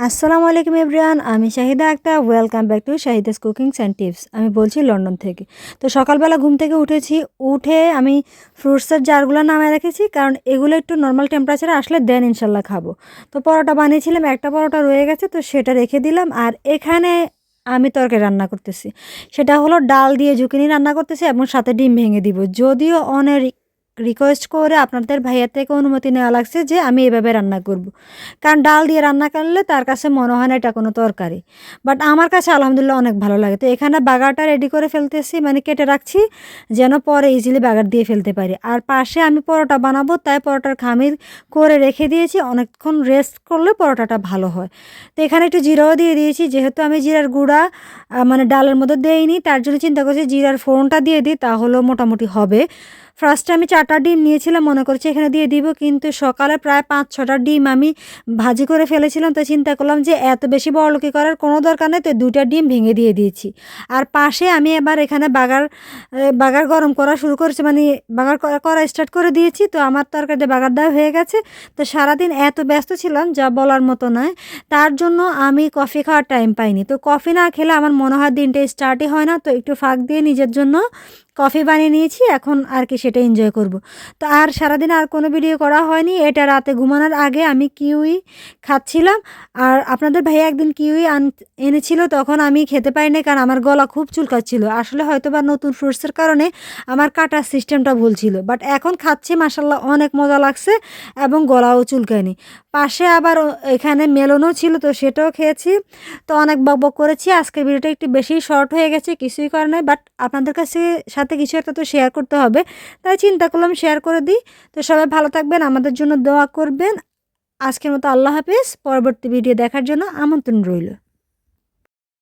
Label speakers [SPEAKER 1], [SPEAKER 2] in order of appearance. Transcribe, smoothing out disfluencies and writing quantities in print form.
[SPEAKER 1] আসসালামু আলাইকুম এভরিওয়ান, আমি Shahida Akhtar. Welcome back to Shahida's cookings and tips. আমি বলছি লন্ডন থেকে। তো সকালবেলা ঘুম থেকে উঠেছি, উঠে আমি ফ্রুটসের জারগুলো নামায় রেখেছি, কারণ এগুলো একটু নর্মাল টেম্পারেচারে আসলে দেন ইনশাল্লাহ খাবো। তো পরোটা বানিয়েছিলাম, একটা পরোটা রয়ে গেছে, তো সেটা রেখে দিলাম। আর এখানে আমি তরকারি রান্না করতেছি, সেটা হলো ডাল দিয়ে ঝুঁকিনি রান্না করতেছি এবং সাথে ডিম ভেঙে দিব। যদিও অনেক রিকোয়েস্ট করে আপনাদের ভাইয়ার থেকে অনুমতি নেওয়া লাগছে যে আমি এভাবে রান্না করব, কারণ ডাল দিয়ে রান্না করলে তার কাছে মনে হয় না এটা কোনো তরকারি, বাট আমার কাছে আলহামদুলিল্লাহ অনেক ভালো লাগে। তো এখানে বাগারটা রেডি করে ফেলতেছি, মানে কেটে রাখছি যেন পরে ইজিলি বাগার দিয়ে ফেলতে পারি। আর পাশে আমি পরোটা বানাবো, তাই পরোটার খামির করে রেখে দিয়েছি, অনেকক্ষণ রেস্ট করলে পরোটাটা ভালো হয়। তো এখানে একটু জিরাও দিয়ে দিয়েছি, যেহেতু আমি জিরার গুঁড়া মানে ডালের মধ্যে দেইনি, তার জন্য চিন্তা করছি জিরার ফোড়নটা দিয়ে দিই, তাহলেও মোটামুটি হবে। ফার্স্টে আমি 4টা ডিম নিয়েছিলাম, মনে করছি এখানে দিয়ে দিব, কিন্তু সকালে প্রায় 5-6টা ডিম আমি ভাজি করে ফেলেছিলাম। তো চিন্তা করলাম যে এত বেশি বড়লোকি করার কোনো দরকার নেই, তো 2টা ডিম ভেঙে দিয়ে দিয়েছি। আর পাশে আমি এবার এখানে বাগার গরম করা শুরু করেছি, মানে বাগার করা স্টার্ট করে দিয়েছি। তো আমার তরকারিতে বাগার দেওয়া হয়ে গেছে। তো সারাদিন এত ব্যস্ত ছিলাম যা বলার মতো নয়, তার জন্য আমি কফি খাওয়ার টাইম পাইনি। তো কফি না খেলে আমার মনে হয় দিনটা স্টার্টই হয় না। তো একটু ফাঁক দিয়ে নিজের জন্য কফি বানিয়ে নিয়েছি, এখন আর কি সেটা এনজয় করব। তো আর সারাদিন আর কোনো ভিডিও করা হয়নি। এটা রাতে ঘুমানোর আগে আমি কিউই খাচ্ছিলাম। আর আপনাদের ভাইয়া একদিন কিউই এনেছিল, তখন আমি খেতে পারিনি, কারণ আমার গলা খুব চুলকাচ্ছিল। আসলে হয়তো বা নতুন ফ্রুটসের কারণে আমার কাটার সিস্টেমটা ভুল ছিল, বাট এখন খাচ্ছি মাশাল্লাহ অনেক মজা লাগছে এবং গলাও চুলকায়নি। পাশে আবার এখানে মেলনও ছিল, তো সেটাও খেয়েছি। তো অনেক বকবক করেছি, আজকের ভিডিওটা একটু বেশি শর্ট হয়ে গেছে, কিছুই করে নাই, বাট আপনাদের সাথে কিছু একটা তো শেয়ার করতে হবে, তাই চিন্তা করলাম শেয়ার করে দিই। তো সবাই ভালো থাকবেন, আমাদের জন্য দোয়া করবেন। আজকের মতো আল্লাহ হাফেজ। পরবর্তী ভিডিও দেখার জন্য আমন্ত্রণ রইল।